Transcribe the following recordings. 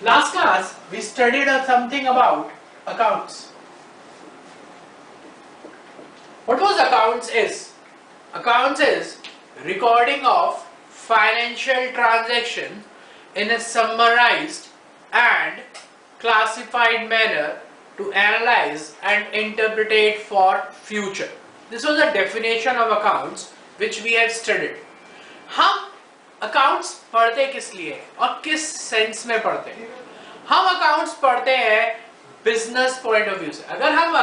Last class we studied something about accounts. What was accounts is? Accounts is recording of financial transaction in a summarized and classified manner to analyze and interpret for future. This was the definition of accounts which we had studied. हम accounts पढ़ते किस लिए और किस sense में पढ़ते हैं? हम अकाउंट्स पढ़ते हैं बिजनेस पॉइंट ऑफ व्यू से. अगर हम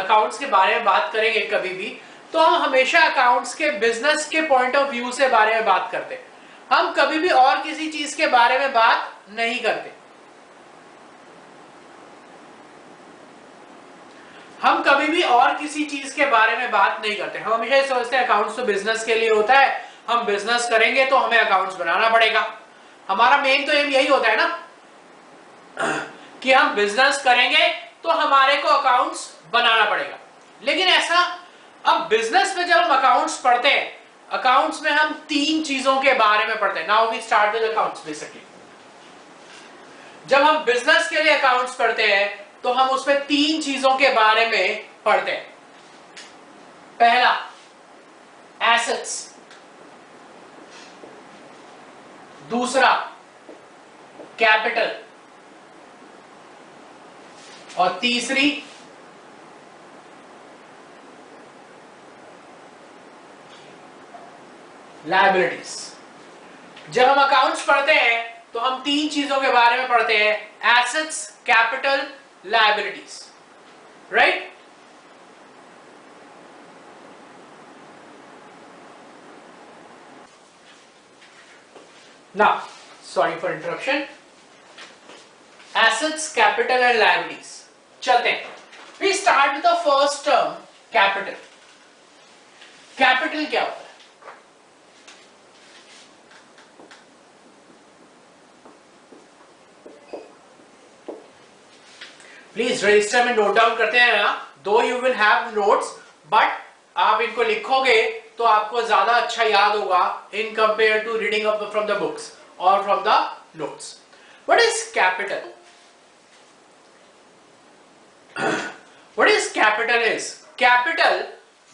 अकाउंट्स के बारे में बात करेंगे कभी भी तो हम हमेशा अकाउंट्स के बिजनेस के पॉइंट ऑफ व्यू से बारे में बात करते हैं. हम कभी भी और किसी चीज के बारे में बात नहीं करते. हम कभी भी और किसी चीज के बारे में बात नहीं करते. हम हमेशा सोचते हैं अकाउंट्स तो बिजनेस के लिए होता है, हम बिजनेस करेंगे तो हमें अकाउंट्स बनाना पड़ेगा. हमारा मेन तो एम यही होता है ना कि हम बिजनेस करेंगे तो हमारे को अकाउंट्स बनाना पड़ेगा. लेकिन ऐसा अब बिजनेस में जब हम अकाउंट्स पढ़ते हैं, अकाउंट्स में हम तीन चीजों के बारे में पढ़ते हैं. Now we start with accounts. Basically जब हम बिजनेस के लिए अकाउंट्स पढ़ते हैं तो हम उसमें तीन चीजों के बारे में पढ़ते हैं. पहला एसेट्स, दूसरा कैपिटल और तीसरी लायबिलिटीज. जब हम अकाउंट्स पढ़ते हैं तो हम तीन चीजों के बारे में पढ़ते हैं: assets, capital, liabilities. Right? Now, sorry for interruption. Assets, capital and liabilities. चलते हैं. We start with the first term, capital. Capital क्या होता है? प्लीज रजिस्टर में नोट डाउन करते हैं ना. Though you will have notes but आप इनको लिखोगे तो आपको ज्यादा अच्छा याद होगा in compare to reading up from the books और from the notes. What is capital? What is capital is? Capital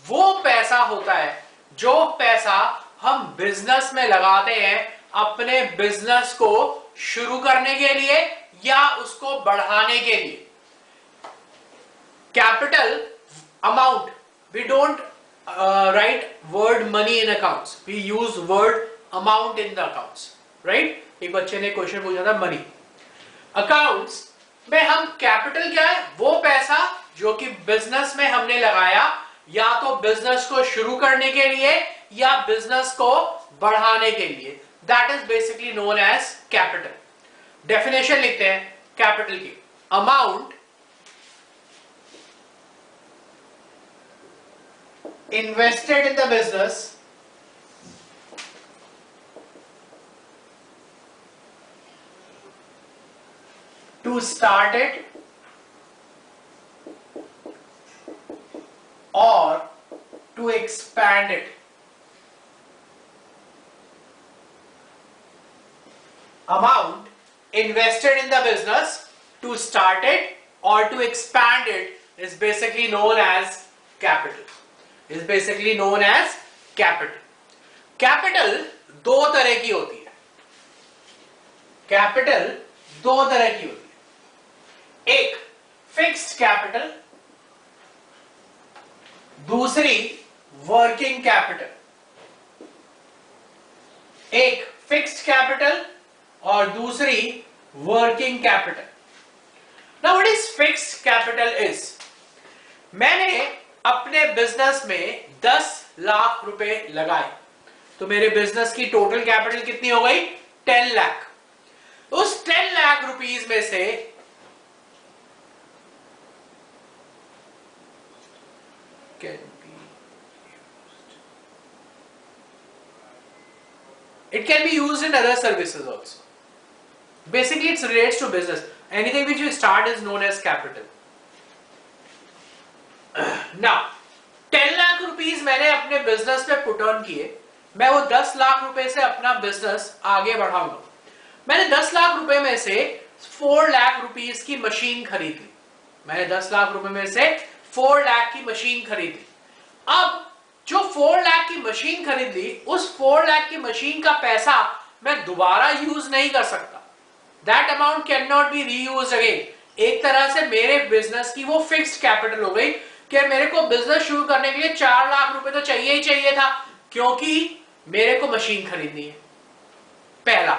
वो पैसा होता है जो पैसा हम बिजनेस में लगाते हैं अपने बिजनेस को शुरू करने के लिए या उसको बढ़ाने के लिए. Capital amount, we don't write word money in accounts, we use word amount in the accounts, right? एक बच्चे ने क्वेश्चन पूछा था मनी. अकाउंट्स में हम कैपिटल क्या है? वो पैसा जो कि बिजनेस में हमने लगाया या तो बिजनेस को शुरू करने के लिए या बिजनेस को बढ़ाने के लिए. That is basically known as capital. Definition लिखते हैं कैपिटल की. Amount invested in the business to start it or to expand it. Amount invested in the business to start it or to expand it is basically known as capital. Is basically known as capital. Capital दो तरह की होती है. Capital दो तरह की होती है. एक फिक्स्ड कैपिटल, दूसरी वर्किंग कैपिटल. एक फिक्स्ड कैपिटल और दूसरी working capital. Now what is fixed capital is? मैंने अपने बिजनेस में 10 लाख रुपए लगाए तो मेरे बिजनेस की टोटल कैपिटल कितनी हो गई? 10 लाख. उस 10 लाख रुपीस में से it can be used in other services also. Basically it relates to business. Anything which you start is known as capital. Now 10 lakh rupees मैंने अपने बिजनेस पे पुट ऑन किए. मैं वो 10 लाख रुपए से अपना बिजनेस आगे बढ़ाऊंगा. मैंने 10 लाख रुपए में से 4 लाख रुपीस की मशीन खरीद ली, मैंने 10 लाख रुपए में से 4 लाख की मशीन खरीद ली। अब जो 4 लाख की मशीन खरीद ली, उस 4 लाख की मशीन का पैसा मैं दोबारा यूज नहीं कर सकता। That amount can not be reused again. एक तरह से मेरे बिजनेस की वो फिक्स्ड कैपिटल हो गई कि मेरे को बिजनेस शुरू करने के लिए 4 लाख रुपए तो चाहिए ही चाहिए था, क्योंकि मेरे को मशीन खरीदनी है। पहला,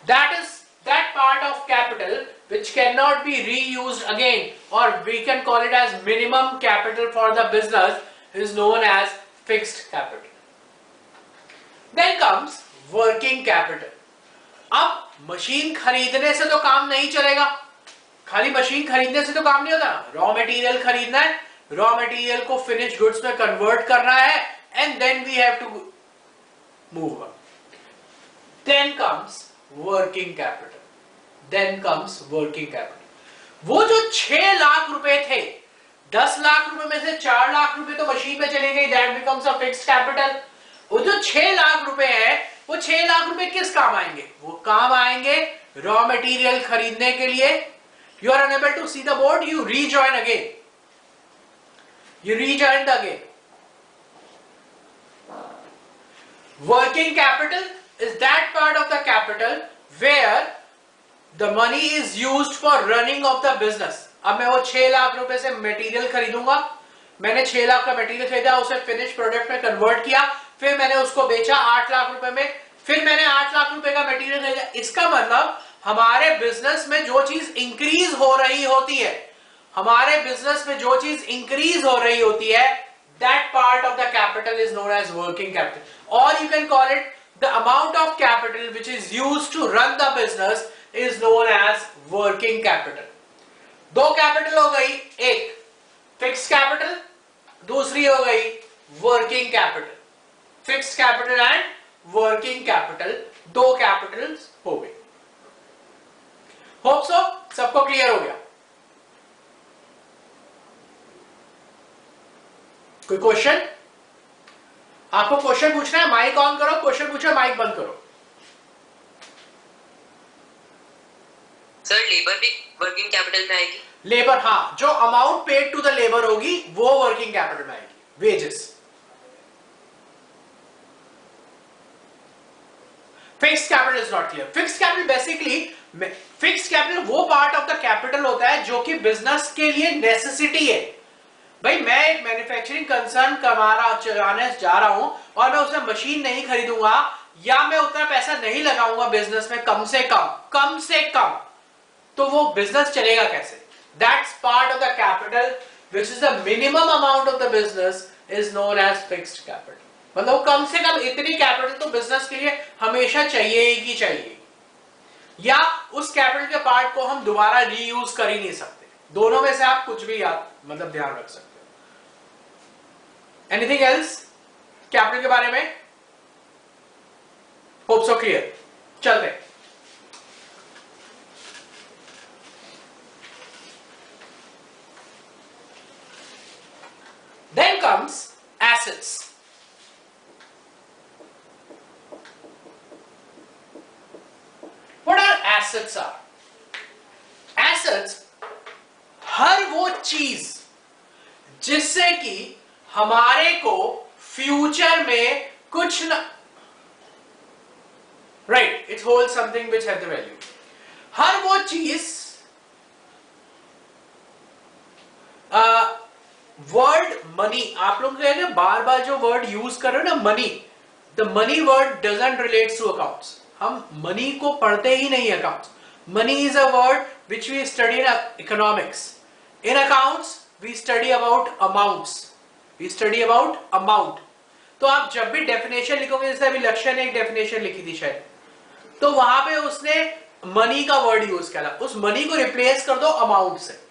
that is that part of capital which cannot be reused again, or we can call it as minimum capital for the business, is known as fixed capital. Then comes working capital. अब machine खरीदने से तो काम नहीं चलेगा, खाली machine खरीदने से तो काम नहीं होता। रॉ मटेरियल खरीदना है, रॉ मटेरियल को फिनिश गुड्स में कन्वर्ट करना है, and then we have to move on. Then comes working capital. Then comes working capital. वो जो 6 लाख रुपए थे, 10 लाख रुपए में से 4 लाख रुपए तो मशीन पे चले गए, that becomes a fixed capital. वो जो 6 लाख रुपए है, वो 6 लाख रुपए किस काम आएंगे? वो काम आएंगे रॉ मटेरियल खरीदने के लिए। You are unable to see the board, you rejoin again. You rejoin again. Working capital is that part of the capital where the money is used for running of the business. अब मैं वो 6 लाख रुपए से material खरीदूंगा, मैंने 6 लाख का material खरीदा, उसे finish product में कन्वर्ट किया, फिर मैंने उसको बेचा 8 लाख रुपए में, फिर मैंने 8 लाख रुपए का मटेरियल खरीदा। इसका मतलब हमारे बिजनेस में जो चीज इंक्रीज हो रही होती है, हमारे बिजनेस में जो चीज इंक्रीज हो रही होती है, that part of the capital is known as working capital, or you can call it the amount of capital which is used to run the business is known as working capital. दो capital हो गई, एक fixed capital, दूसरी हो गई working capital. Fixed capital and working capital, दो Capitals हो गए। होप सो सबको क्लियर हो गया। कोई क्वेश्चन? आपको क्वेश्चन पूछना है, माइक ऑन करो, क्वेश्चन पूछो, माइक बंद करो। सर लेबर भी वर्किंग कैपिटल में आएगी? लेबर, हाँ, जो amount paid to the labour होगी वो वर्किंग कैपिटल में आएगी, wages. Fixed capital is not clear. Fixed capital basically, fixed capital वो पार्ट ऑफ द कैपिटल होता है जो कि बिजनेस के लिए नेसेसिटी है। भाई मैं एक मैन्युफैक्चरिंग कंसर्न चलाने जा रहा हूं और मैं उसमें मशीन नहीं खरीदूंगा, या मैं उतना पैसा नहीं लगाऊंगा बिजनेस में, कम से कम, तो वो बिजनेस चलेगा कैसे? That's part of the capital which is the minimum amount of the business is known as fixed capital. मतलब कम से कम इतनी कैपिटल तो बिजनेस के लिए हमेशा चाहिए ही चाहिए, या उस कैपिटल के पार्ट को हम दोबारा रीयूज कर ही नहीं सकते। दोनों में से आप कुछ भी याद मतलब ध्यान रख सकते हो। एनीथिंग एल्स कैपिटल के बारे में? Hope so clear. चलते हैं। Then comes assets. What are assets? Assets हर वो चीज जिससे कि हमारे को फ्यूचर में कुछ न, right, it hold something which have the value. हर वो चीज, वर्ड मनी, आप लोग कहते हैं बार बार जो वर्ड यूज कर रहे हो ना, money, the money word doesn't relates to accounts. हम मनी को पढ़ते ही नहीं accounts. Money is a word which we study in economics. In accounts we study about amounts, we study about amount. तो आप जब भी डेफिनेशन लिखोगे, जैसे अभी लक्ष्य ने एक डेफिनेशन लिखी थी शायद, तो वहां पे उसने मनी का वर्ड यूज किया था, उस मनी को रिप्लेस कर दो अमाउंट से।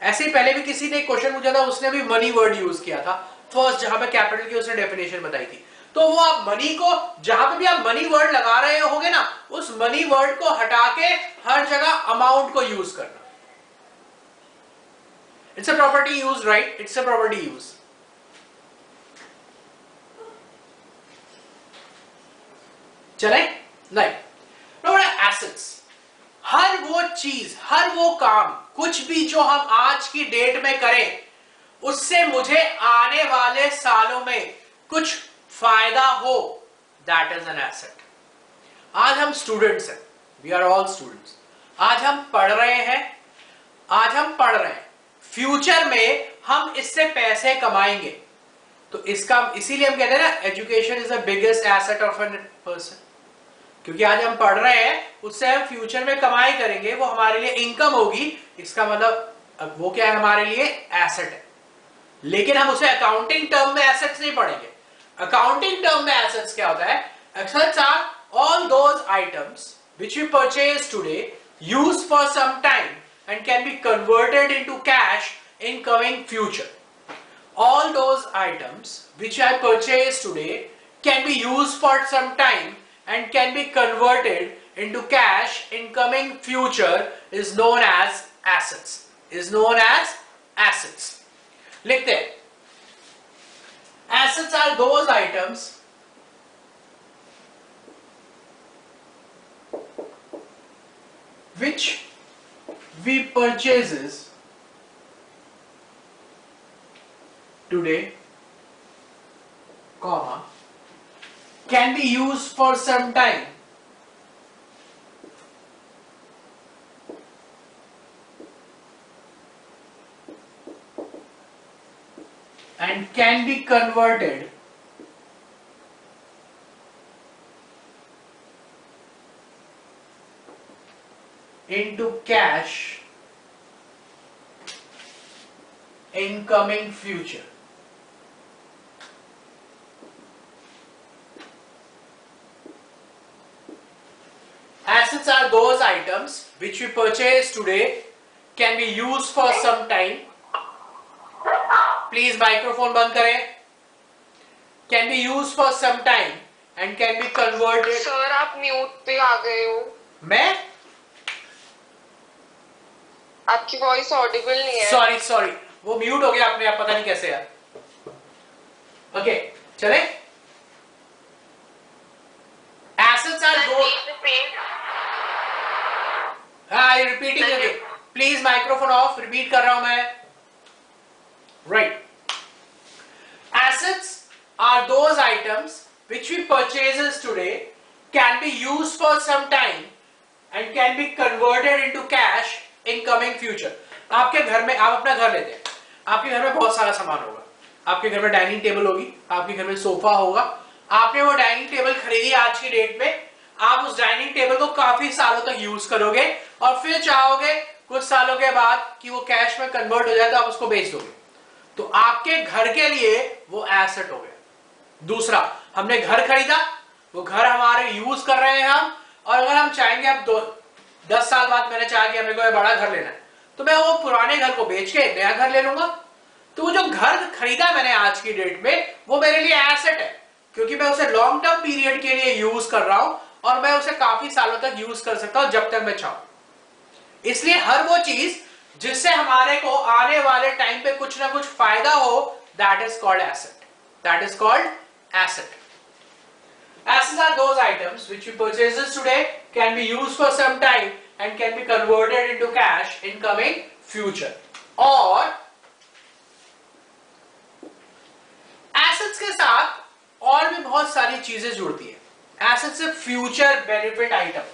ऐसे ही पहले भी किसी ने एक क्वेश्चन पूछा था, उसने भी मनी वर्ड यूज किया था फर्स्ट, जहां पे कैपिटल की उसने डेफिनेशन बताई थी। तो वो आप मनी को, जहां पे भी आप मनी वर्ड लगा रहे होगे ना, उस मनी वर्ड को हटा के हर जगह अमाउंट को यूज करना। It's a property use, right, it's a property use. चले नहीं, एसेट्स। हर वो चीज, हर वो काम, कुछ भी जो हम आज की डेट में करें उससे मुझे आने वाले सालों में कुछ फायदा हो, दैट इज एन एसेट। आज हम स्टूडेंट्स हैं, वी आर ऑल स्टूडेंट्स। आज हम पढ़ रहे हैं, फ्यूचर में हम इससे पैसे कमाएंगे। तो इसका इसीलिए हम कहते हैं ना, education is the biggest asset of an person. क्योंकि आज हम पढ़ रहे हैं, उससे हम फ्यूचर में कमाई करेंगे, वो हमारे लिए इनकम होगी। इसका मतलब वो क्या है, हमारे लिए एसेट है। लेकिन हम उसे अकाउंटिंग टर्म में एसेट्स नहीं पढ़ेंगे। अकाउंटिंग टर्म में एसेट्स क्या होता है? Assets are all those items which we purchase today, used for some time and can be converted into cash in coming future. All those items which I purchase today can be used for some time and can be converted into cash in coming future is known as assets. Is known as assets. लिखते हैं, assets are those items which we purchases today, comma, can be used for some time and can be converted into cash in coming future. Assets are those items which we purchase today, can be used for some time. Please microphone बंद करें. Can be used for some time and can be converted. Sir आप mute पे आ गए हो। मैं आपकी voice Audible नहीं है। सॉरी वो म्यूट हो गया अपने आप, पता नहीं कैसे यार। ओके चले। एसेट्स आर दो, हाँ repeating, please microphone of, repeat कर रहा हूं मैं। Right, assets are those items which we purchases today, can be used for some time and can be converted into cash in coming future. आपके घर में, आप अपना घर लेते हैं, आपके घर में बहुत सारा सामान होगा। आपके घर में डाइनिंग टेबल होगी, आपके घर में सोफा होगा। आपने वो डाइनिंग टेबल खरीदी आज की डेट में, आप उस डाइनिंग टेबल को काफी सालों तक यूज करोगे और फिर चाहोगे कुछ सालों के बाद कि वो कैश में कन्वर्ट हो जाए तो आप उसको बेच दोगे। तो आपके घर के लिए वो एसेट हो गया। दूसरा, हमने घर खरीदा, वो घर हमारे यूज कर रहे हैं हम, और अगर हम चाहेंगे अब 10 साल बाद मैंने चाहा कि मेरे को बड़ा घर लेना है, तो मैं वो पुराने घर को बेच के नया घर ले लूंगा। तो वो जो घर खरीदा मैंने आज की डेट में, वो मेरे लिए एसेट है, क्योंकि मैं उसे लॉन्ग टर्म पीरियड के लिए यूज कर रहा हूं और मैं उसे काफी सालों तक यूज कर सकता हूं जब तक मैं चाहूं। इसलिए हर वो चीज जिससे हमारे को आने वाले टाइम पे कुछ ना कुछ फायदा हो, that is called asset. That is called asset. Assets are those items which we purchases today, can be used for some time and can be converted into cash in coming future. और assets के साथ और भी बहुत सारी चीजें जुड़ती है। Assets से future benefit item,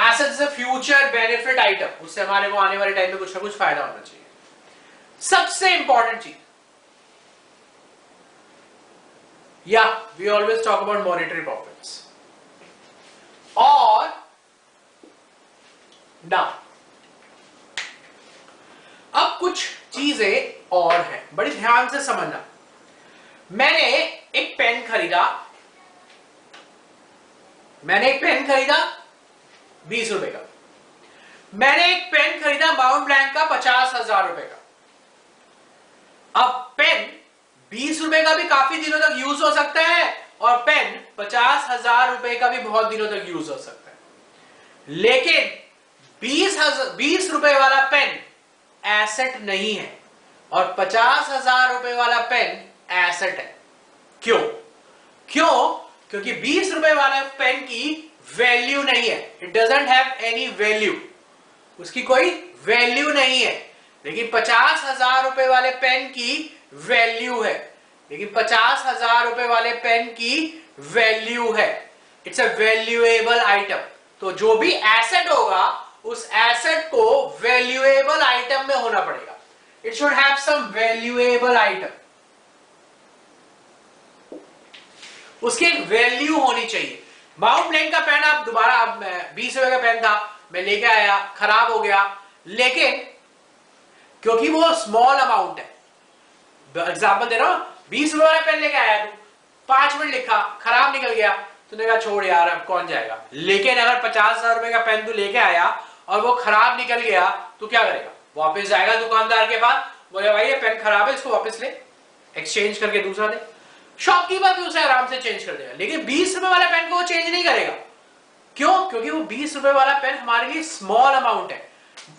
assets a future benefit item, उससे हमारे को आने वाले टाइम में कुछ ना कुछ फायदा होना चाहिए। सबसे इंपॉर्टेंट चीज, या we always talk about monetary profits. और ना अब कुछ चीजें और हैं, बड़ी ध्यान से समझना। मैंने एक पेन खरीदा, 20 रुपए का। मैंने एक पेन खरीदा माउंट ब्लैंक का 50,000 रुपए का। अब पेन 20 रुपए का भी काफी दिनों तक यूज हो सकता है और पेन 50,000 रुपए का भी बहुत दिनों तक यूज हो सकता है। लेकिन 20 रुपए वाला पेन एसेट नहीं है और 50,000 रुपए वाला पेन एसेट है। क्यों? क्योंकि 20 रुपए वाले पेन की वैल्यू नहीं है, it doesn't have any value, उसकी कोई वैल्यू नहीं है। लेकिन 50,000 रुपए वाले पेन की वैल्यू है, लेकिन 50,000 रुपए वाले पेन की वैल्यू है। It's a valuable item. तो जो भी एसेट होगा उस एसेट को वैल्यूएबल आइटम में होना पड़ेगा। It should have some valuable item, उसकी एक वैल्यू होनी चाहिए। माउंट ब्लैंक का पेन आप दोबारा, अब 20 रुपए का पेन था, मैं लेके आया, खराब हो गया, लेकिन क्योंकि वो स्मॉल अमाउंट है, एग्जांपल दे रहा हूं, 20 रुपए वाला पेन लेके आया तू, 5 मिनट लिखा, खराब निकल गया, तूने कहा छोड़ यार अब कौन जाएगा। लेकिन अगर 50,000 रुपए का पेन तू लेके आया और वो खराब निकल गया, तो क्या करेगा? वापस जाएगा दुकानदार के पास, बोले भाई ये पेन खराब है, इसको वापस ले, एक्सचेंज करके दूसरा दे। शॉपकीपर भी उसे आराम से चेंज कर देगा। लेकिन 20 रुपए वाला पेन को वो चेंज नहीं करेगा। क्यों? क्योंकि वो 20 रुपए वाला पेन हमारे लिए स्मॉल अमाउंट है।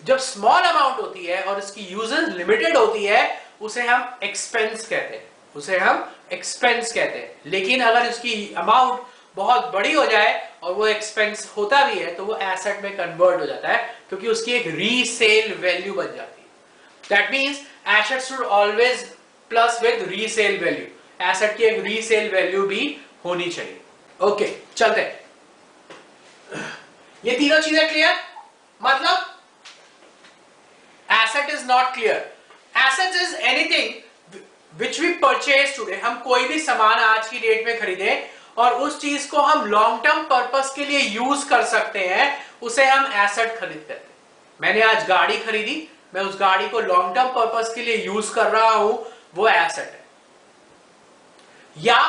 जब स्मॉल अमाउंट होती है और इसकी यूजेस लिमिटेड होती है, उसे हम एक्सपेंस कहते हैं, उसे हम एक्सपेंस कहते हैं। लेकिन अगर इसकी अमाउंट बहुत बड़ी हो जाए और वो एक्सपेंस होता भी है, तो वो एसेट में कन्वर्ट हो जाता है, क्योंकि उसकी एक रीसेल वैल्यू बन जाती है। That means asset should always plus with resale value, asset की एक रीसेल वैल्यू भी होनी चाहिए। ओके, चलते हैं। ये तीनों चीजें क्लियर? मतलब asset is not clear. Asset is anything which we purchase today. हम कोई भी सामान आज की डेट में खरीदे और उस चीज को हम लॉन्ग टर्म पर्पस के लिए यूज कर सकते हैं, उसे हम एसेट खरीदते हैं। मैंने आज गाड़ी खरीदी, मैं उस गाड़ी को लॉन्ग टर्म पर्पस के लिए यूज कर रहा हूं, वो एसेट है। या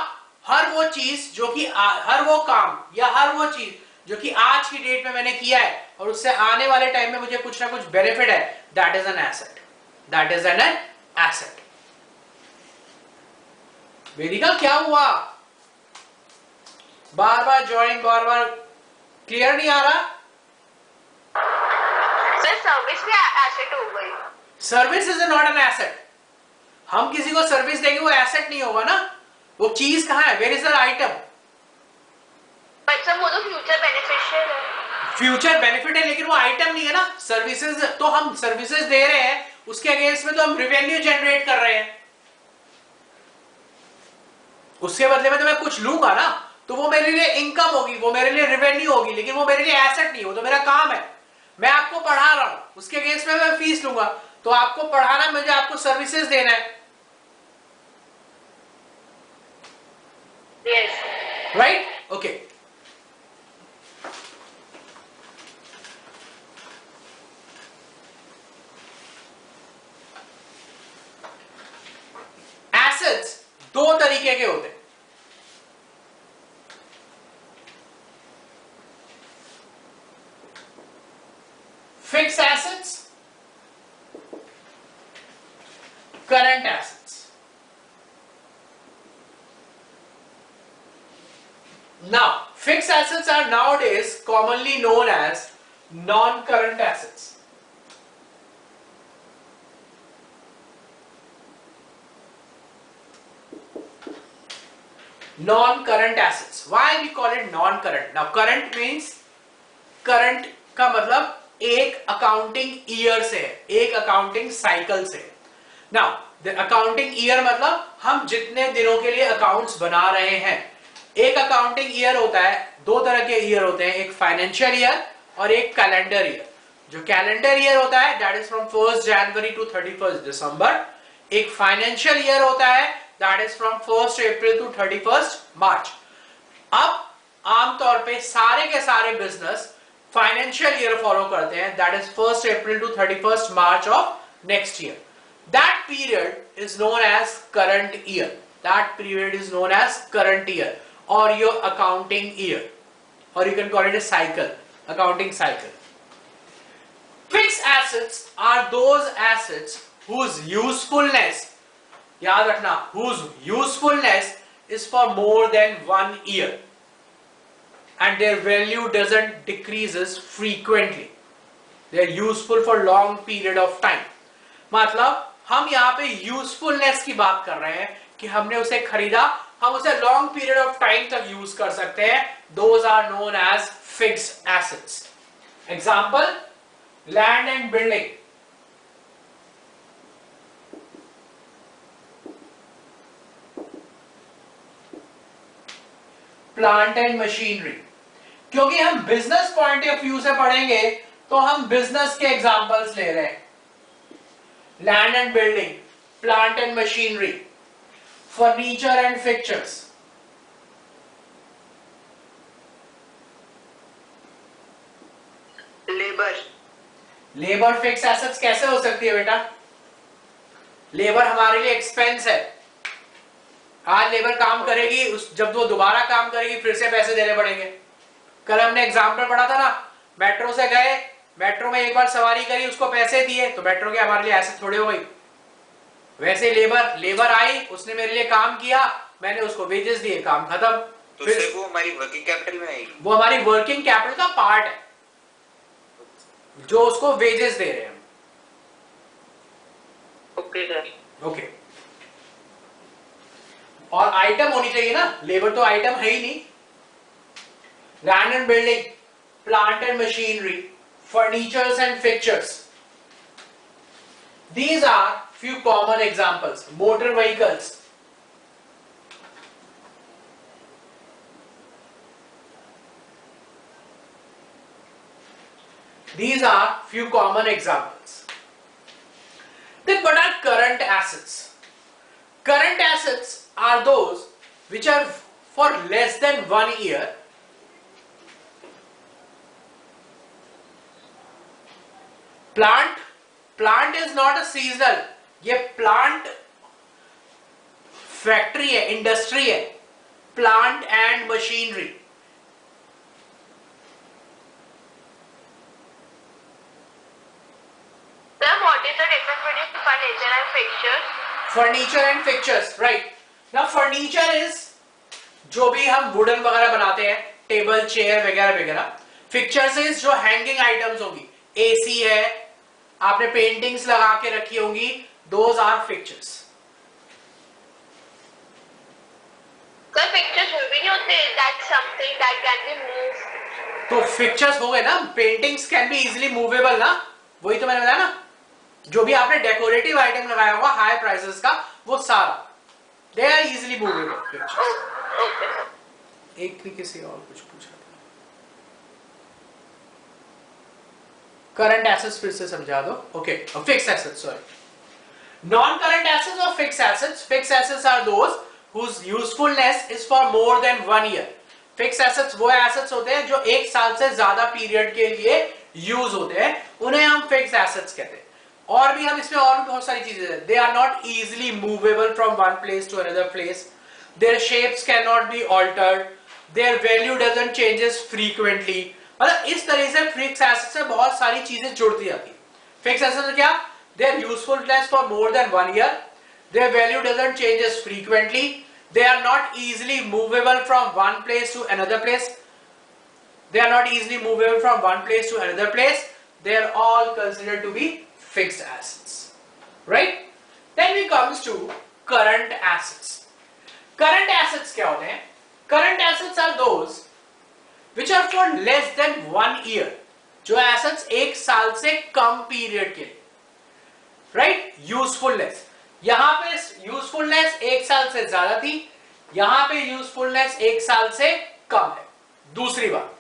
हर वो चीज जो कि हर वो काम या हर वो चीज जो कि आज की डेट में मैंने किया है और उससे आने वाले टाइम में मुझे कुछ ना कुछ बेनिफिट है, that is an asset, that is an asset. Vedika क्या हुआ? बार बार ज्वाइन, बार बार क्लियर नहीं आ रहा? सर सर्विस भी एसेट हो गई। Service is not an asset. हम किसी को सर्विस देंगे, वो एसेट नहीं होगा ना। वो चीज कहां है? Where is the item? बच्चा वो तो फ्यूचर बेनिफिशियल है। फ्यूचर बेनिफिट है, लेकिन वो आइटम नहीं है ना। सर्विसेज तो हम सर्विसेज दे रहे हैं, उसके अगेंस्ट में तो हम रेवेन्यू जनरेट कर रहे हैं। उसके बदले में तो मैं कुछ लूंगा ना, तो वो मेरे लिए इनकम होगी, वो मेरे लिए रेवेन्यू होगी, लेकिन वो मेरे लिए एसेट नहीं, वो तो मेरा काम है। मैं आपको पढ़ा रहा हूं, उसके अगेंस्ट में मैं फीस लूंगा, तो आपको पढ़ाना, मुझे आपको सर्विसेज देना है, राइट? ओके, एसेट्स दो तरीके के होते हैं। Fix assets, current assets. Now, fixed assets are nowadays commonly known as non-current assets. Non-current assets. Why we call it non-current? Now, current means current का मतलब एक अकाउंटिंग ईयर से है, एक अकाउंटिंग साइकिल से। Now, the accounting year मतलब हम जितने दिनों के लिए अकाउंट्स बना रहे हैं। एक अकाउंटिंग ईयर होता है, दो तरह के ईयर होते हैं, एक फाइनेंशियल ईयर और एक कैलेंडर ईयर। जो कैलेंडर ईयर होता है that is from 1 January to 31 December. एक फाइनेंशियल ईयर होता है that is from 1 April to 31 March. अब आमतौर पे सारे के सारे बिजनेस फाइनेंशियल ईयर फॉलो करते हैं, that is 1 April to 31 March of next year. That period is known as current year, that period is known as current year or your accounting year, or you can call it a cycle, accounting cycle. Fixed assets are those assets whose usefulness, याद रखना, whose usefulness is for more than 1 year and their value doesn't decreases frequently. They are useful for long period of time. मतलब हम यहाँ पे usefulness की बात कर रहे हैं कि हमने उसे खरीदा, हम उसे लॉन्ग पीरियड ऑफ टाइम तक यूज कर सकते हैं, those are known as fixed assets. Example, land and building. Plant and machinery. क्योंकि हम बिजनेस पॉइंट ऑफ व्यू से पढ़ेंगे तो हम बिजनेस के एग्जांपल्स ले रहे हैं. Land and building, plant and machinery, furniture and fixtures. Labour fix assets कैसे हो सकती है बेटा? लेबर हमारे लिए एक्सपेंस है. आज लेबर काम करेगी, जब वो दोबारा काम करेगी फिर से पैसे देने पड़ेंगे. कल हमने एग्जाम्पल पढ़ा था ना, मेट्रो से गए, मेट्रो में एक बार सवारी करी, उसको पैसे दिए, तो मेट्रो के हमारे लिए एसेट थोड़े हो गई. वैसे लेबर आई, उसने मेरे लिए काम किया, मैंने उसको वेजेस दिए, काम खत्म. तो फिर वो हमारी वर्किंग कैपिटल में आएगी. वो हमारी वर्किंग कैपिटल का पार्ट है जो उसको वेजेस दे रहे हैं. Okay sir. ओके. और आइटम होनी चाहिए ना, लेबर तो आइटम है ही नहीं. Land and building, plant and machinery, furnitures and fixtures. These are few common examples. Motor vehicles. These are few common examples. Then what are current assets? Current assets are those which are for less than 1 year. Plant is not a seasonal. ये plant factory है, industry है. Plant and machinery. Sir, what is the difference between furniture and fixtures? Furniture and fixtures, right. Now furniture is जो भी हम wooden वगैरह बनाते हैं, table chair वगैरह वगैरह. फिक्चर्स इज जो हैंगिंग आइटम्स होंगी, एसी है, आपने पेंटिंग्स लगा के रखी होंगी, those are fixtures. Sir, pictures will be not there. That's something that can be moved. तो फिक्चर्स हो गए ना. Paintings can be easily movable ना, वही तो मैंने बताया ना. जो भी आपने डेकोरेटिव आइटम लगाया होगा हाई प्राइसेस का, वो सारा they are easily movable pictures. Oh, okay. एक भी किसी और कुछ पूछा था. करंट एसेट्स फिर से समझा दो. Okay. Fixed assets, sorry. Non current assets और fixed assets. Fixed assets are those whose usefulness is for more than 1 year. Fixed assets वो एसेट्स होते हैं जो एक साल से ज्यादा पीरियड के लिए यूज होते हैं, उन्हें हम फिक्स्ड एसेट्स कहते हैं. और भी हम इसमें और भी बहुत सारी चीजें हैं. They are not easily movable from one place to another place. Their shapes cannot be altered. Their value doesn't changes frequently. मतलब इस तरह से फिक्स्ड एसेट्स से बहुत सारी चीजें जुड़ती जाती है. फिक्स्ड एसेट्स क्या? Their usefulness for more than 1 year. Their value doesn't changes frequently. They are not easily movable from one place to another place. They are not easily movable from one place to another place. They are all considered to be fixed assets. Right? Then we comes to current assets. Current assets क्या होते हैं? Current assets are those which are for less than 1 year. जो assets एक साल से कम period के लिए. Right? Usefulness. यहां पे यूजफुलनेस एक साल से ज्यादा थी, यहां पे यूजफुलनेस एक साल से कम है. दूसरी बात,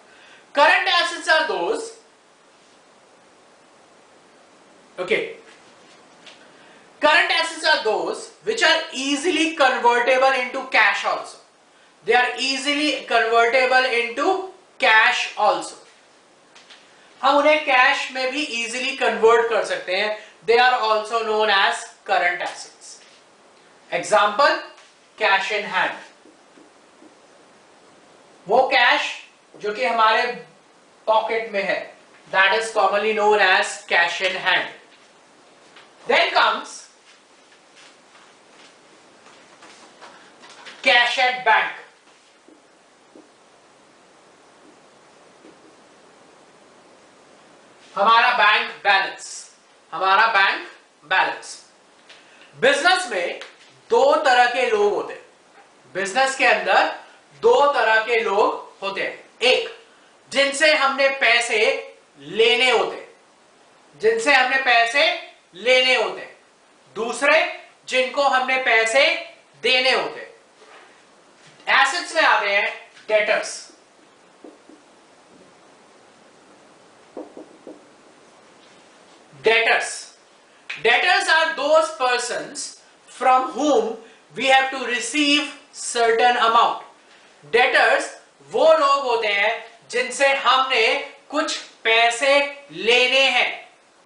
current assets are those, okay, current assets are those which are easily convertible into cash also. They are easily convertible into cash also. हम उन्हें कैश में भी इजीली कन्वर्ट कर सकते हैं. They are also known as current assets. Example, cash in hand. वो कैश जो कि हमारे पॉकेट में है, that is commonly known as cash in hand. Then comes cash at bank. हमारा बैंक बैलेंस. बिजनेस में दो तरह के लोग होते हैं बिजनेस के अंदर। दो तरह के लोग होते हैं, एक जिनसे हमने पैसे लेने होते हैं, जिनसे हमने पैसे लेने होते हैं, दूसरे जिनको हमने पैसे देने होते हैं। एसेट्स में आते हैं debtors. Debtors are those persons from whom we have to receive certain amount. Debtors वो लोग होते हैं जिनसे हमने कुछ पैसे लेने हैं।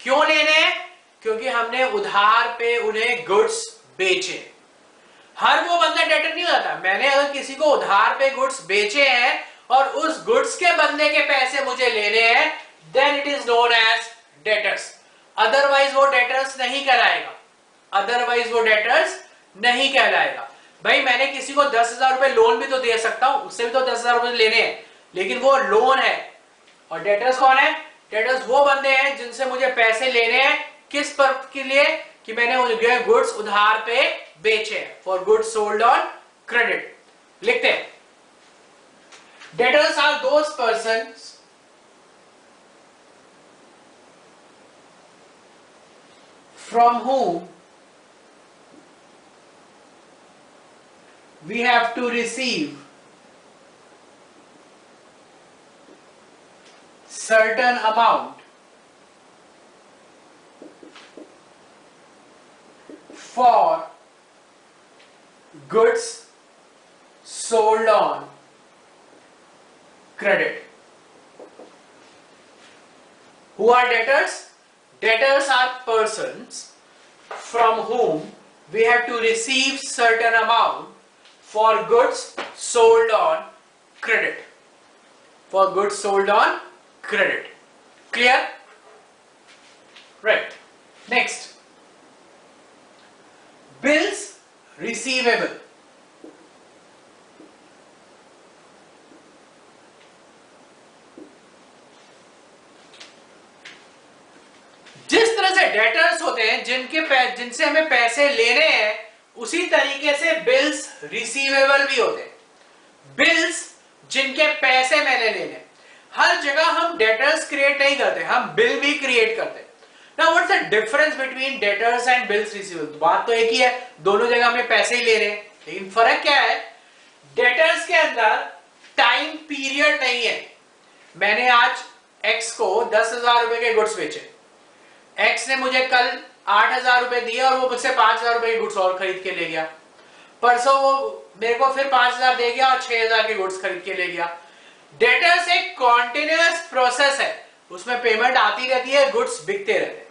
क्यों लेने हैं? क्योंकि हमने उधार पे उन्हें गुड्स बेचे। हर वो बंदा डेटर नहीं होता। मैंने अगर किसी को उधार पे गुड्स बेचे हैं और उस गुड्स के बंदे के पैसे मुझे लेने हैं, then it is known as debtors. Otherwise वो डेटर्स नहीं कहलाएगा। अदरवाइज वो डेटर्स नहीं कहलाएगा। भाई मैंने किसी को 10,000 रुपए लोन भी तो दे सकता हूं, उससे भी तो 10,000 रुपए लेने हैं, लेकिन वो लोन है। और डेटर्स कौन है? डेटर्स वो बंदे हैं जिनसे मुझे पैसे लेने हैं। किस पर के लिए? कि मैंने उन्हें गुड्स उधार पे बेचे, for goods sold on credit. लिखते हैं, debtors are those persons from whom we have to receive certain amount for goods sold on credit. Who are debtors? Debtors are persons from whom we have to receive certain amount for goods sold on credit. For goods sold on credit. Clear? Right. Next. Bills receivable. जिस तरह से debtors होते हैं जिनसे हमें पैसे लेने हैं, उसी तरीके से बिल्स रिसीवेबल भी होते हैं। बिल्स जिनके पैसे मैंने लेने, हर जगह हम डेटर्स क्रिएट नहीं करते, हम बिल भी क्रिएट करते हैं। Now what's the difference between debtors and bills receivable? बात तो एक ही है, दोनों जगह हमें पैसे ही ले रहे हैं, लेकिन फर्क क्या है? डेटर्स के अंदर टाइम पीरियड नहीं है। मैंने आज एक्स को 10,000 रुपए के गुड्स बेचे, एक्स ने मुझे कल 8,000 रुपए दिए और वो मुझसे 5,000 रुपए के गुड्स और खरीद के ले गया। परसों वो मेरे को फिर 5,000 दे गया और 6,000 के गुड्स खरीद के ले गया। डेटर्स एक कॉन्टिन्यूअस प्रोसेस है, उसमें पेमेंट आती रहती है, गुड्स बिकते रहते हैं।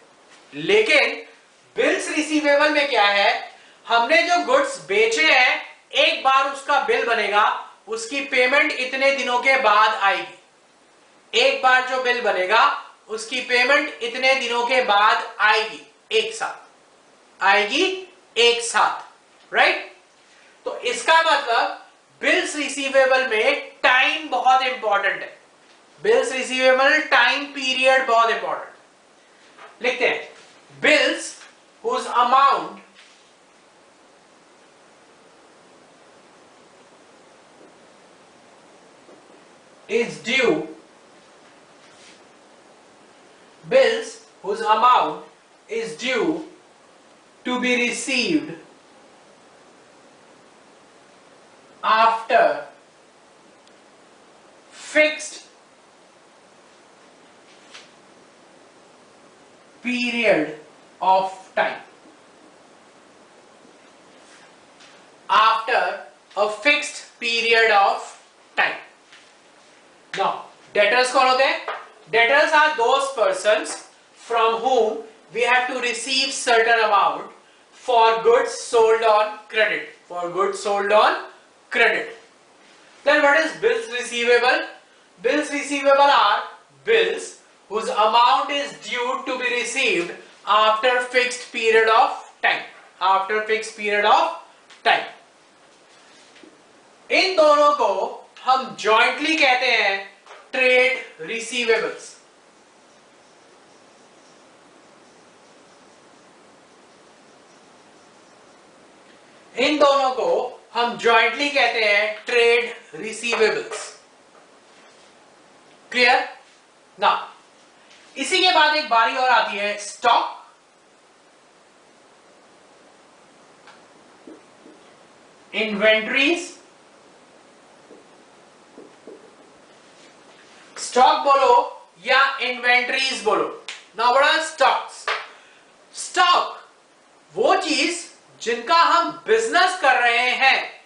लेकिन बिल्स रिसीवेबल में क्या है? हमने जो गुड्स बेचे हैं, एक बार उसका बिल बनेगा, उसकी पेमेंट इतने दिनों के बाद आएगी। एक बार जो बिल बनेगा उसकी पेमेंट इतने दिनों के बाद आएगी, एक साथ आएगी, एक साथ। राइट? तो इसका मतलब बिल्स रिसीवेबल में टाइम बहुत इंपॉर्टेंट है। बिल्स रिसीवेबल टाइम पीरियड बहुत इंपॉर्टेंट। लिखते हैं, bills whose amount is due, bills whose amount is due to be received after fixed period of time. After a fixed period of time. Now, debtors कौन होते हैं? Debtors are those persons from whom we have to receive certain amount for goods sold on credit. For goods sold on credit. Then what is bills receivable? Bills receivable are bills whose amount is due to be received after fixed period of time. After fixed period of time. इन दोनों को हम jointly कहते हैं trade receivables. इन दोनों को हम jointly कहते हैं ट्रेड रिसीवेबल्स। क्लियर ना? इसी के बाद एक बारी और आती है स्टॉक, इन्वेंट्रीज, स्टॉक बोलो या इन्वेंट्रीज बोलो। Now what are stocks? Stock वो चीज जिनका हम बिजनेस कर रहे हैं,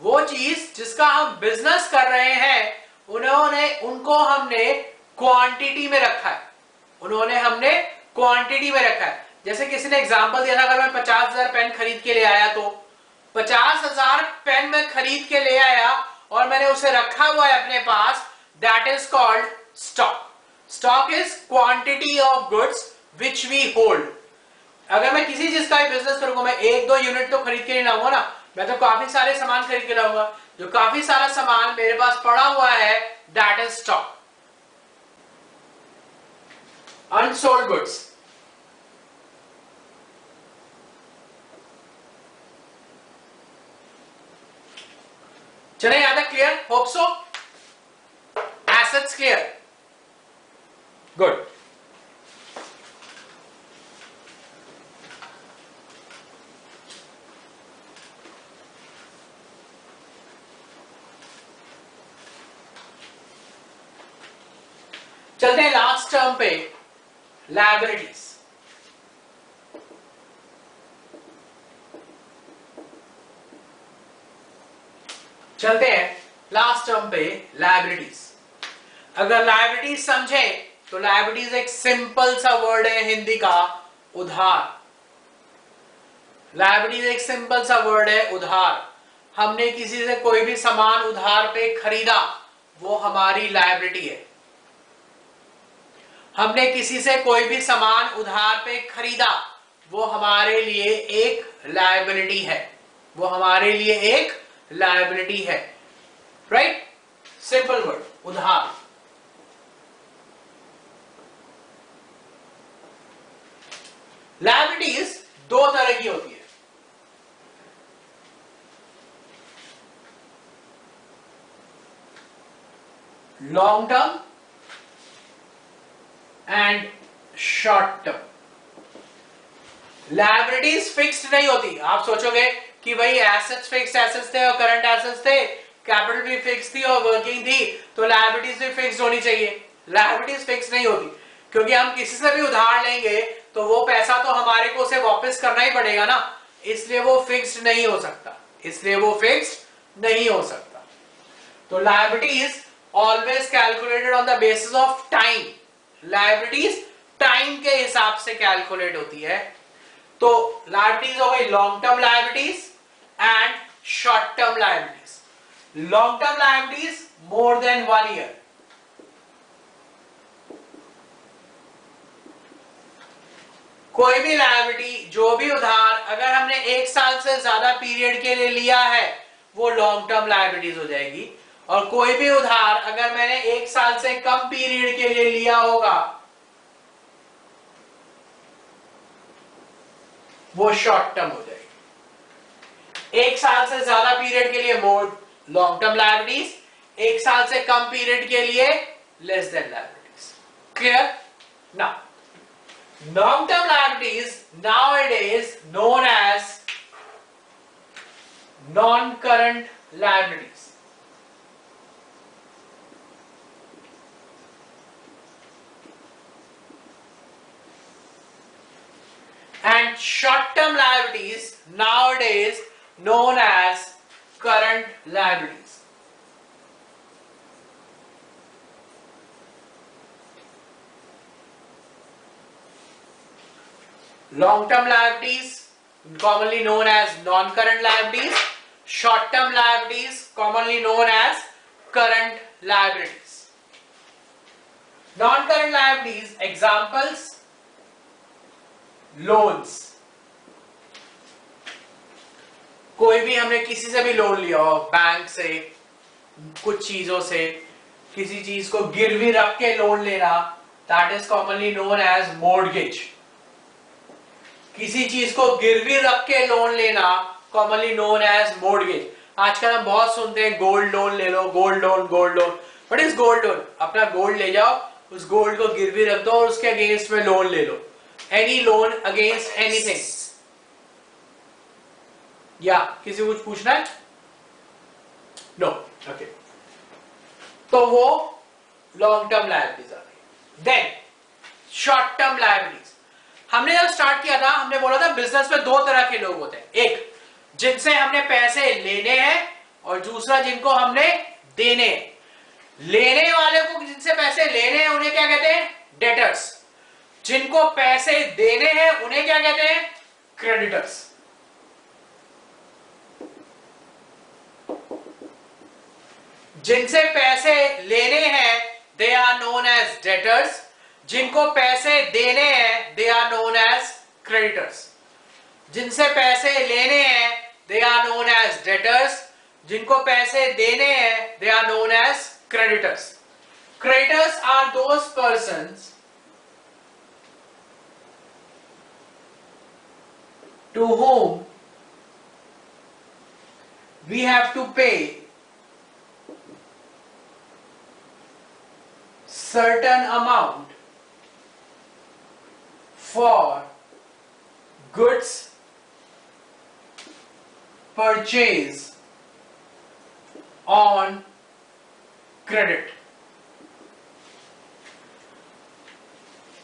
वो चीज जिसका हम बिजनेस कर रहे हैं, उनको हमने क्वांटिटी में रखा है, हमने क्वांटिटी में रखा है। जैसे किसी ने एग्जांपल दिया था, अगर मैं 50,000 पेन खरीद के ले आया तो 50,000 पेन मैं खरीद के ले आया और मैंने उसे रखा हुआ है अपने पास, that is called stock. Stock is quantity of goods which we hold. अगर मैं किसी चीज का भी बिजनेस करूंगा, मैं 1-2 यूनिट तो खरीद के नहीं लाऊंगा ना, मैं तो काफी सारे सामान खरीद के लाऊंगा। जो काफी सारा सामान मेरे पास पड़ा हुआ है, that is stock. Unsold goods, चले याद है? Clear? Hope so. Assets clear? Good. चलते हैं लास्ट टर्म पे, लायबिलिटीज। चलते हैं लास्ट टर्म पे, लायबिलिटीज। अगर लायबिलिटीज समझे तो लायबिलिटीज एक सिंपल सा वर्ड है हिंदी का, उधार। लायबिलिटीज एक सिंपल सा वर्ड है, उधार। हमने किसी से कोई भी सामान उधार पे खरीदा, वो हमारी लायबिलिटी है। हमने किसी से कोई भी सामान उधार पे खरीदा, वो हमारे लिए एक लायबिलिटी है, वो हमारे लिए एक लायबिलिटी है। राइट? सिंपल वर्ड, उधार। लायबिलिटीज 2 तरह की होती है। Long term and short term. Liabilities fixed नहीं होती। आप सोचोगे कि भाई एसेट्स फिक्स्ड एसेट्स थे और करंट एसेट्स थे, कैपिटल भी फिक्स थी और वर्किंग थी, तो लायबिलिटीज भी फिक्स्ड होनी चाहिए। लायबिलिटीज फिक्स नहीं होती, क्योंकि हम किसी से भी उधार लेंगे तो वो पैसा तो हमारे को उसे वापस करना ही पड़ेगा ना, इसलिए वो फिक्स्ड नहीं हो सकता, इसलिए वो फिक्स्ड नहीं हो सकता। तो liabilities always calculated on the basis of time. Liabilities time के हिसाब से कैलकुलेट होती है। तो लायबिलिटीज हो गई long term liabilities and short term liabilities. Long term liabilities more than 1 year. कोई भी लायबिलिटी, जो भी उधार अगर हमने 1 साल से ज्यादा पीरियड के लिए लिया है, वो लॉन्ग टर्म लायबिलिटीज हो जाएगी। और कोई भी उधार अगर मैंने 1 साल से कम पीरियड के लिए लिया होगा, वो शॉर्ट टर्म हो जाएगी। 1 साल से ज्यादा पीरियड के लिए मोर लॉन्ग टर्म लायबिलिटीज, 1 साल से कम पीरियड के लिए less than liabilities. Clear? Now long term liabilities nowadays known as non current liabilities. And short term liabilities nowadays known as current liabilities. Long-term liabilities commonly known as non-current liabilities, short-term liabilities commonly known as current liabilities. Non-current liabilities examples: loans. कोई भी हमने किसी से भी loan लिया हो, bank से, कुछ चीजों से, किसी चीज को गिरवी रख के लोन लेना, that is commonly known as mortgage. किसी चीज को गिरवी रख के लोन लेना, कॉमनली नोन एज मोर्टगेज। आजकल हम बहुत सुनते हैं गोल्ड लोन ले लो, gold loan, gold loan. What is gold loan? अपना गोल्ड ले जाओ, उस गोल्ड को गिरवी रख दो और उसके अगेंस्ट में लोन ले लो। Any loan against anything. या किसी को कुछ पूछना है? No, okay. तो वो लॉन्ग टर्म लायबिलिटीज आ गई। Then short term liabilities. हमने जब स्टार्ट किया था हमने बोला था बिजनेस में दो तरह के लोग होते हैं, एक जिनसे हमने पैसे लेने हैं और दूसरा जिनको हमने देने हैं। लेने वाले को, जिनसे पैसे लेने हैं उन्हें क्या कहते हैं? डेटर्स। जिनको पैसे देने हैं उन्हें क्या कहते हैं? क्रेडिटर्स। जिनसे पैसे लेने हैं they are known as debtors, जिनको पैसे देने हैं they are known as creditors. जिनसे पैसे लेने हैं they are known as debtors, जिनको पैसे देने हैं they are known as creditors. Creditors are those persons to whom we have to pay certain amount for goods purchased on credit.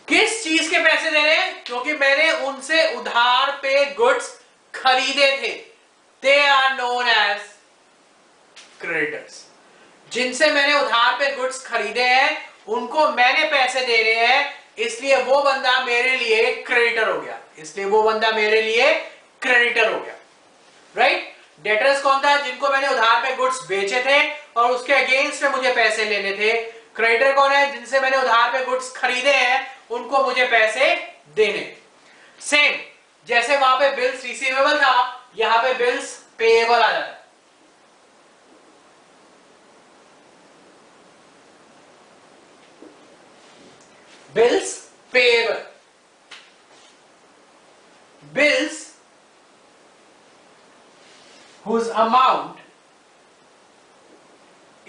किस चीज के पैसे दे रहे हैं? क्योंकि मैंने उनसे उधार पे गुड्स खरीदे थे। They are known as creditors. जिनसे मैंने उधार पे गुड्स खरीदे हैं उनको मैंने पैसे दे रहे हैं, इसलिए वो बंदा मेरे लिए क्रेडिटर हो गया। इसलिए वो बंदा मेरे लिए क्रेडिटर हो गया, राइट? डेटर्स कौन था? जिनको मैंने उधार पे गुड्स बेचे थे और उसके अगेंस्ट में मुझे पैसे लेने थे। क्रेडिटर कौन है? जिनसे मैंने उधार पे गुड्स खरीदे हैं उनको मुझे पैसे देने। सेम जैसे वहां पे बिल्स रिसीवेबल था, यहां पे बिल्स पेएबल आ जाता है। Bills payable, bills whose amount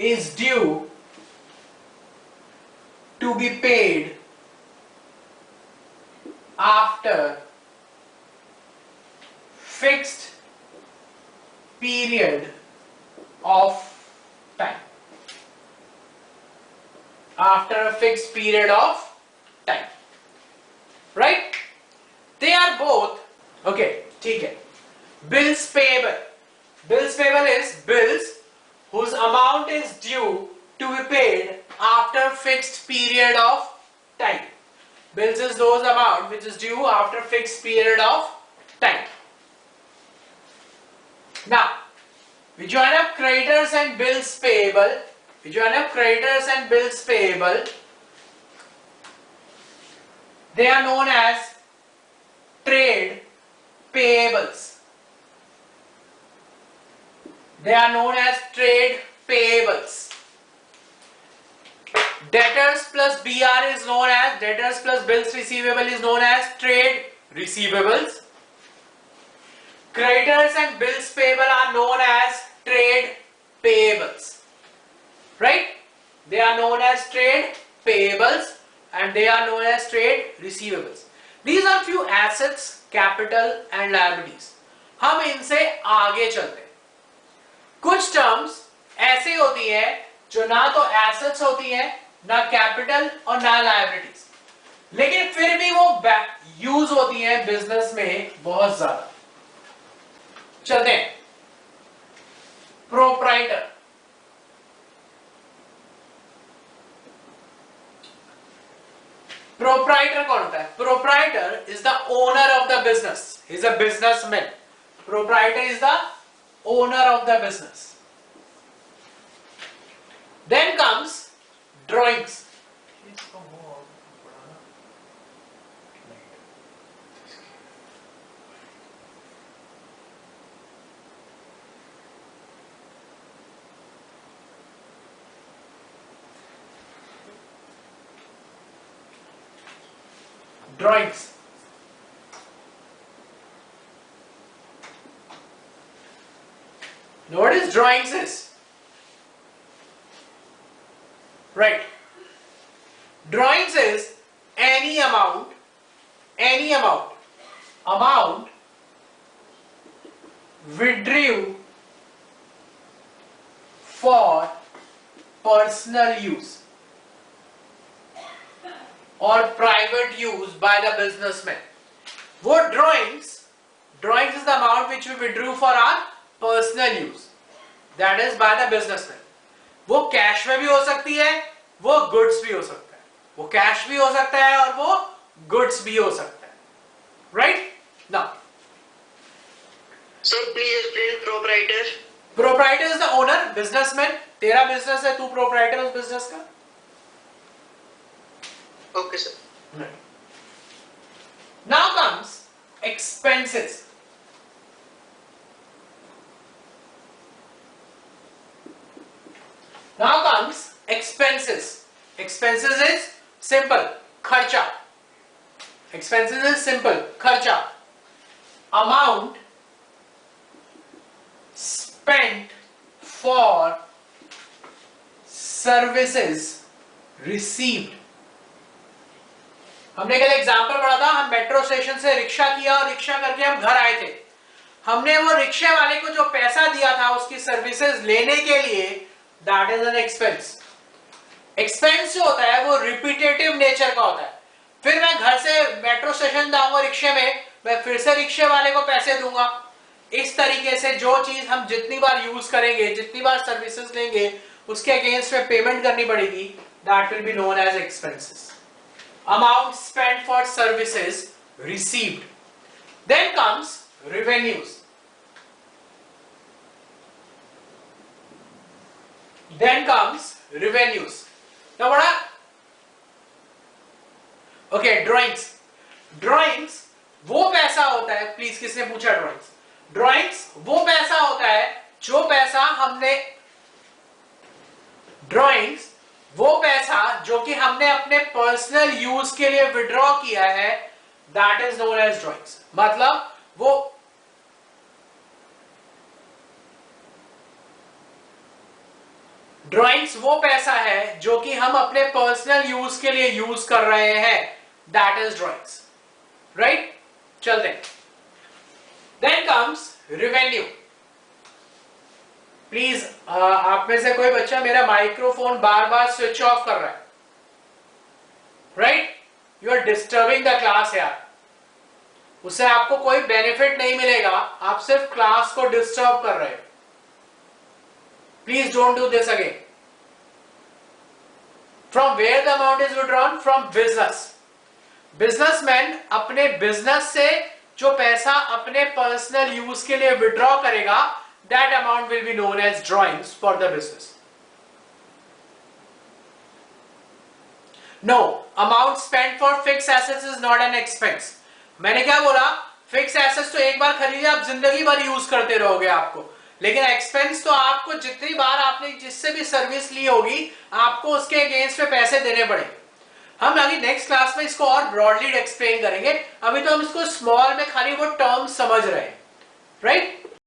is due to be paid after fixed period of time. After a fixed period of time, right? They are both okay. ठीक है. Bills payable. Bills payable is bills whose amount is due to be paid after fixed period of time. Bills is those amount which is due after fixed period of time. Now, we join up creditors and bills payable. We join up creditors and bills payable. They are known as trade payables. They are known as trade payables. Debtors plus BR is known as, debtors plus bills receivable is known as trade receivables. Creditors and bills payable are known as trade payables. Right? They are known as trade payables and they are known as trade receivables. These are few assets, capital and liabilities. हम इनसे आगे चलते हैं। कुछ terms ऐसे होती है जो ना तो एसेट्स होती है, ना कैपिटल और ना लायबिलिटीज, लेकिन फिर भी वो यूज होती है बिजनेस में बहुत ज्यादा। चलते हैं। प्रोप्राइटर, प्रोप्राइटर कौन होता है? Proprietor is the owner of the business, is a businessman. Proprietor is the owner of the business. Then comes drawings. Drawings. Now what is drawings is? Right. Drawings is any amount withdrew for personal use or private use by the businessman. वो drawings is the amount which we withdrew for our personal use, that is by the businessman. वो cash में भी हो सकती है, वो goods भी हो सकता है, वो कैश भी हो सकता है और वो गुड्स भी हो सकता है. Right now Sir, please explain proprietor. Proprietor is the owner, businessman. तेरा बिजनेस है, तू प्रोप्राइटर उस बिजनेस का. Okay, sir. Now comes expenses. Now comes expenses. Expenses is simple, खर्चा. Expenses is simple, खर्चा. Amount spent for services received. हमने कल example पढ़ा था, हम मेट्रो स्टेशन से रिक्शा किया और रिक्शा करके हम घर आए थे. हमने वो रिक्शे वाले को जो पैसा दिया था उसकी सर्विसेज लेने के लिए, that is an expense. Expense जो होता है वो रिपीटेटिव नेचर का होता है. फिर मैं घर से मेट्रो स्टेशन जाऊंगा रिक्शे में, मैं फिर से रिक्शे वाले को पैसे दूंगा. इस तरीके से जो चीज हम जितनी बार यूज करेंगे, जितनी बार सर्विसेज लेंगे, उसके अगेंस्ट में पेमेंट करनी पड़ेगी. That will be known as expenses. Amount spent for services received. Then comes revenues. Then comes revenues. Now what are? Okay, drawings. Drawings वो पैसा होता है, प्लीज किसने पूछा ड्राइंग्स? ड्राइंग्स वो पैसा होता है जो पैसा हमने, ड्राइंग्स वो पैसा जो कि हमने अपने पर्सनल यूज के लिए विड्रॉ किया है, that is known as drawings. मतलब वो ड्राइंग्स वो पैसा है जो कि हम अपने पर्सनल यूज के लिए यूज कर रहे हैं, दैट इज ड्राइंग्स. राइट, चलते हैं. Then comes revenue. प्लीज आप में से कोई बच्चा मेरा माइक्रोफोन बार बार स्विच ऑफ कर रहा है. Right, you are disturbing the class यार. उससे आपको कोई बेनिफिट नहीं मिलेगा, आप सिर्फ क्लास को डिस्टर्ब कर रहे हो. Please don't do this again. From where the amount is withdrawn? From business. Businessman अपने बिजनेस से जो पैसा अपने पर्सनल यूज के लिए विड्रॉ करेगा, that amount will be known as drawings for the business. No, amount spent for fixed assets is not an expense. मैंने क्या बोला? फिक्स एसेट्स तो एक बार खरीदे आप जिंदगी भर यूज करते रहोगे आपको, लेकिन एक्सपेंस तो आपको जितनी बार आपने जिससे भी सर्विस ली होगी, आपको उसके अगेंस्ट में पैसे देने पड़ेंगे. हम आगे नेक्स्ट क्लास में इसको और ब्रॉडली एक्सप्लेन करेंगे. अभी तो हम इसको स्मॉल में खाली वो टर्म समझ रहे हैं. राइट?